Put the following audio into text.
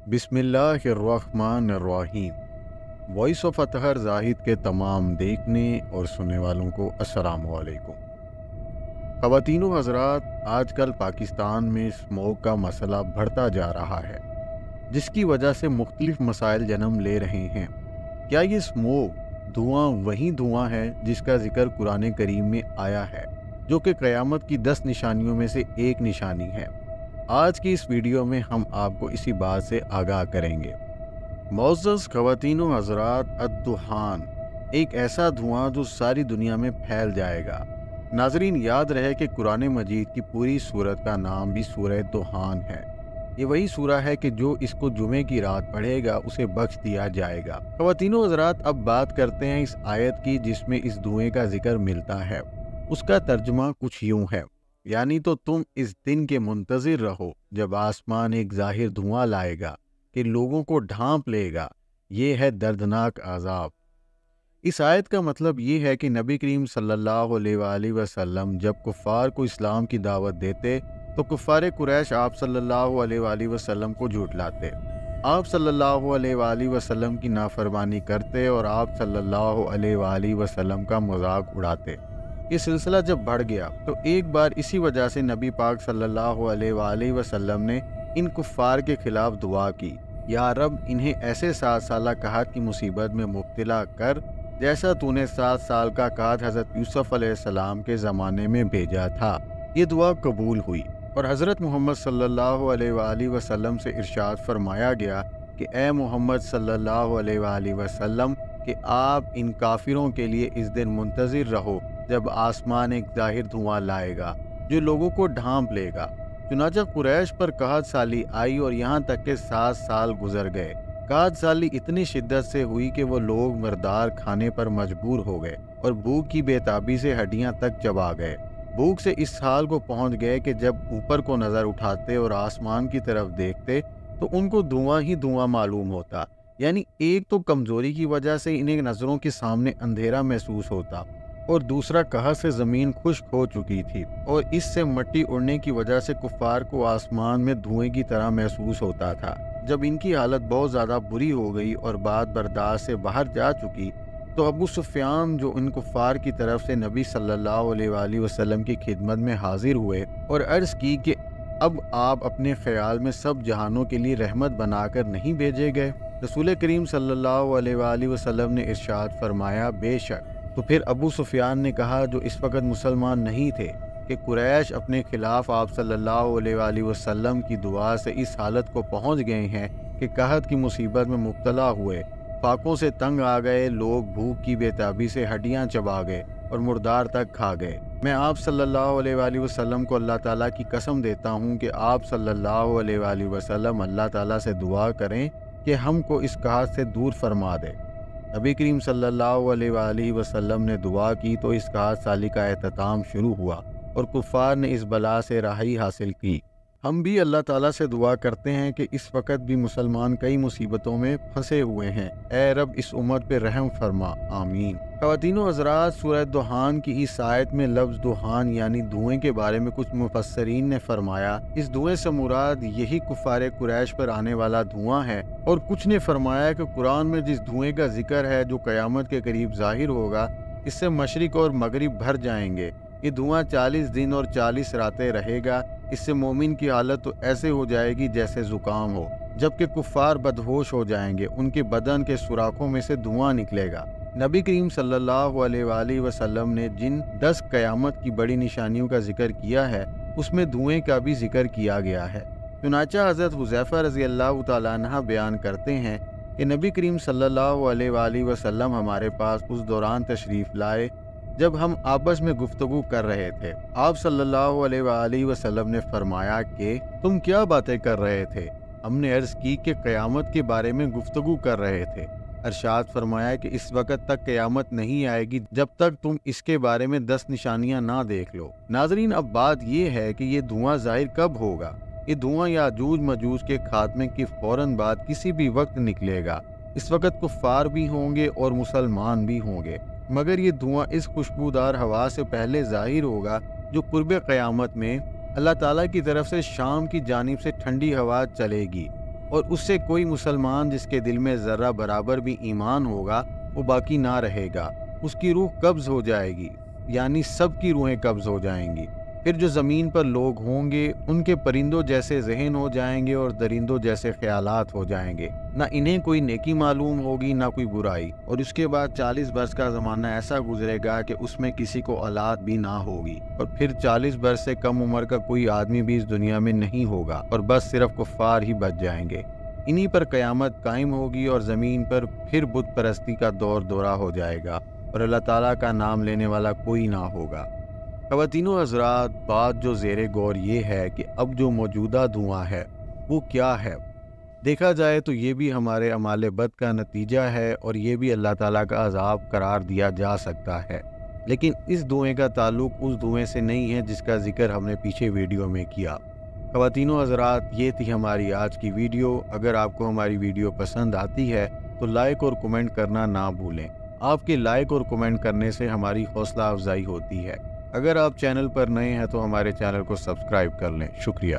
बिस्मिल्लाहिर्रहमानिर्रहीम। Voice of Athar Zahid के तमाम देखने और सुनने वालों को अस्सलामु अलैकुम। ख़वातीन व हज़रात, आजकल पाकिस्तान में स्मोक का मसला बढ़ता जा रहा है, जिसकी वजह से मुख्तलिफ मसाइल जन्म ले रहे हैं। क्या ये स्मोक धुआं वही धुआं है जिसका जिक्र कुरान करीम में आया है, जो कि क़यामत की 10 निशानियों में से एक निशानी है? आज की इस वीडियो में हम आपको इसी बात से आगाह करेंगे। मुअज़्ज़ज़ ख़वातीन व हज़रात, अद्दुहान एक ऐसा धुआं जो सारी दुनिया में फैल जाएगा। नाज़रीन, याद रहे कि कुरान मजीद की पूरी सूरत का नाम भी सूरह दुहान है। ये वही सूरा है कि जो इसको जुमे की रात पढ़ेगा उसे बख्श दिया जाएगा। ख़वातीन व हज़रात, अब बात करते हैं इस आयत की जिसमें इस धुएं का जिक्र मिलता है। उसका तर्जुमा कुछ यूं है, यानी तो तुम इस दिन के मुंतज़िर रहो जब आसमान एक ज़ाहिर धुआं लाएगा कि लोगों को ढांप लेगा। ये है दर्दनाक अज़ाब। इस आयत का मतलब ये है कि नबी करीम सल्लल्लाहु अलैहि वसल्लम जब कुफ़ार को इस्लाम की दावत देते तो कुफ़ार कुरैश आप सल्लल्लाहु अलैहि वसल्लम को झुठलाते, आप सल्लल्लाहु अलैहि वसल्लम की नाफरमानी करते और आप सल्लल्लाहु अलैहि वसल्लम का मजाक उड़ाते। ये सिलसिला जब बढ़ गया तो एक बार इसी वजह से नबी पाक सल्लल्लाहु अलैहि वसल्लम ने इन कुफ़ार के खिलाफ दुआ की, या रब, इन्हें ऐसे 7 साल कहत की मुसीबत में मुब्तला कर जैसा तूने 7 साल का कहत हज़रत यूसुफ अलैहिस्सलाम के ज़माने में भेजा था। ये दुआ कबूल हुई और हज़रत मोहम्मद सल्लल्लाहु अलैहि वसल्लम से इरशाद फरमाया गया कि ए मोहम्मद सल्लल्लाहु अलैहि वसल्लम कि आप इन काफिरों के लिए इस दिन मुंतज़िर रहो जब आसमान एक ज़ाहिर धुआं लाएगा जो लोगों को ढांप लेगा। चुनांचे कुरैश पर कहत साली आई और यहाँ तक के 7 साल गुजर गए। कहत साली इतनी शिद्दत से हुई कि वो लोग मर्दार खाने पर मजबूर हो गए और भूख की बेताबी से हड्डियां तक चबा गए। भूख से इस हाल को पहुंच गए कि जब ऊपर को नज़र उठाते और आसमान की तरफ देखते तो उनको धुआं ही धुआं मालूम होता। यानी एक तो कमज़ोरी की वजह से इन्हें नज़रों के सामने अंधेरा महसूस होता और दूसरा कहत से ज़मीन खुश्क हो चुकी थी और इससे मिट्टी उड़ने की वजह से कुफ़ार को आसमान में धुएं की तरह महसूस होता था। जब इनकी हालत बहुत ज़्यादा बुरी हो गई और बात बर्दाश्त से बाहर जा चुकी तो अबू सुफियान, जो इन कुफ़ार की तरफ से नबी सल्लल्लाहु अलैहि वसल्लम की खिदमत में हाजिर हुए और अर्ज़ की कि अब आप अपने ख्याल में सब जहानों के लिए रहमत बनाकर नहीं भेजे गए? रसूल करीम सल्लल्लाहु अलैहि वसल्लम ने इरशाद फरमाया, बेशक। तो फिर अबू सुफियान ने कहा, जो इस वक्त मुसलमान नहीं थे, कि कुरैश अपने खिलाफ आप सल्लल्लाहु अलैहि वसल्लम की दुआ से इस हालत को पहुंच गए हैं कि कहत की मुसीबत में मुब्तला हुए, फाकों से तंग आ गए, लोग भूख की बेताबी से हड्डियां चबा गए और मुर्दार तक खा गए। मैं आप सल्लल्लाहु अलैहि वसल्लम को अल्लाह ताला की कसम देता हूँ कि आप सल्लल्लाहु अलैहि वसल्लम अल्लाह ताला से दुआ करें कि हमको इस कहत से दूर फरमा दे। नबी करीम सल्लल्लाहु अलैहि वसल्लम ने दुआ की तो इस कहत साली का एहतताम शुरू हुआ और कुफ़ार ने इस बला से राहत हासिल की। हम भी अल्लाह ताला से दुआ करते हैं कि इस वक्त भी मुसलमान कई मुसीबतों में फंसे हुए हैं। ए रब, इस उम्मत पे रहम फरमा, आमीन। ख़वातीनो हज़रात, सूरह दुहान की इस आयत में लफ्ज़ दुहान यानी धुएं के बारे में कुछ मुफस्सरीन ने फरमाया इस धुएं से मुराद यही कुफ़ार कुरैश पर आने वाला धुआं है, और कुछ ने फरमाया कि कुरान में जिस धुएं का जिक्र है जो क़यामत के करीब ज़ाहिर होगा, इससे मशरिक़ और मगरिब भर जाएंगे। ये धुआं 40 दिन और 40 रातें रहेगा। इससे मोमिन की हालत तो ऐसे हो जाएगी जैसे ज़ुकाम हो, जबकि कुफ़ार बदहोश हो जाएंगे। उनके बदन के सुराखों में से धुआं निकलेगा। नबी करीम सल्लल्लाहु अलैहि वसल्लम ने जिन 10 क़यामत की बड़ी निशानियों का जिक्र किया है उसमें धुएं का भी जिक्र किया गया है। चुनांचे हज़रत हुज़ैफ़ा रज़ियल्लाहु तआला अन्हु बयान करते हैं कि नबी करीम सल्लल्लाहु अलैहि वसल्लम हमारे पास उस दौरान तशरीफ़ लाए जब हम आपस में गुफ्तगू कर रहे थे। आप सल्लल्लाहु अलैहि वसल्लम ने फरमाया कि तुम क्या बातें कर रहे थे? हमने अर्ज़ की कि क़यामत के बारे में गुफ्तगू कर रहे थे। अरशाद फरमाया कि इस वक्त तक क़यामत नहीं आएगी जब तक तुम इसके बारे में 10 निशानियां ना देख लो। नाज़रीन, अब बात यह है कि ये धुआं ज़ाहिर कब होगा? ये धुआं याजूज मजूज के खात्मे की फ़ौरन बाद किसी भी वक्त निकलेगा। इस वक्त कुफ़ार भी होंगे और मुसलमान भी होंगे, मगर ये धुआं इस खुशबूदार हवा से पहले ज़ाहिर होगा जो कुर्ब क़यामत में अल्लाह ताला की तरफ से शाम की जानिब से ठंडी हवा चलेगी। اور اس سے کوئی مسلمان جس کے دل میں ذرہ برابر بھی ایمان ہوگا وہ باقی نہ رہے گا، اس کی روح قبض ہو جائے گی، یعنی سب کی روحیں قبض ہو جائیں گی۔ پھر جو زمین پر لوگ ہوں گے ان کے پرندوں جیسے ذہن ہو جائیں گے اور درندوں جیسے خیالات ہو جائیں گے، نہ انہیں کوئی نیکی معلوم ہوگی نہ کوئی برائی، اور اس کے بعد 40 برس کا زمانہ ایسا گزرے گا کہ اس میں کسی کو اولاد بھی نہ ہوگی، اور پھر 40 برس سے کم عمر کا کوئی آدمی بھی اس دنیا میں نہیں ہوگا، اور بس صرف کفار ہی بچ جائیں گے۔ انہی پر قیامت قائم ہوگی اور زمین پر پھر بت پرستی کا دور دورہ ہو جائے گا اور اللہ تعالیٰ کا نام لینے والا کوئی نہ ہوگا۔ خواتین و حضرات، بات جو زیر غور یہ ہے کہ اب جو موجودہ دھواں ہے وہ کیا ہے؟ دیکھا جائے تو یہ بھی ہمارے اعمال بد کا نتیجہ ہے اور یہ بھی اللہ تعالیٰ کا عذاب قرار دیا جا سکتا ہے، لیکن اس دھوئیں کا تعلق اس دھوئیں سے نہیں ہے جس کا ذکر ہم نے پیچھے ویڈیو میں کیا۔ خواتین و حضرات، یہ تھی ہماری آج کی ویڈیو۔ اگر آپ کو ہماری ویڈیو پسند آتی ہے تو لائک اور کمنٹ کرنا نہ بھولیں۔ آپ کے لائک اور کمنٹ کرنے سے ہماری حوصلہ افزائی ہوتی ہے۔ اگر آپ چینل پر نئے ہیں تو ہمارے چینل کو سبسکرائب کر لیں۔ شکریہ۔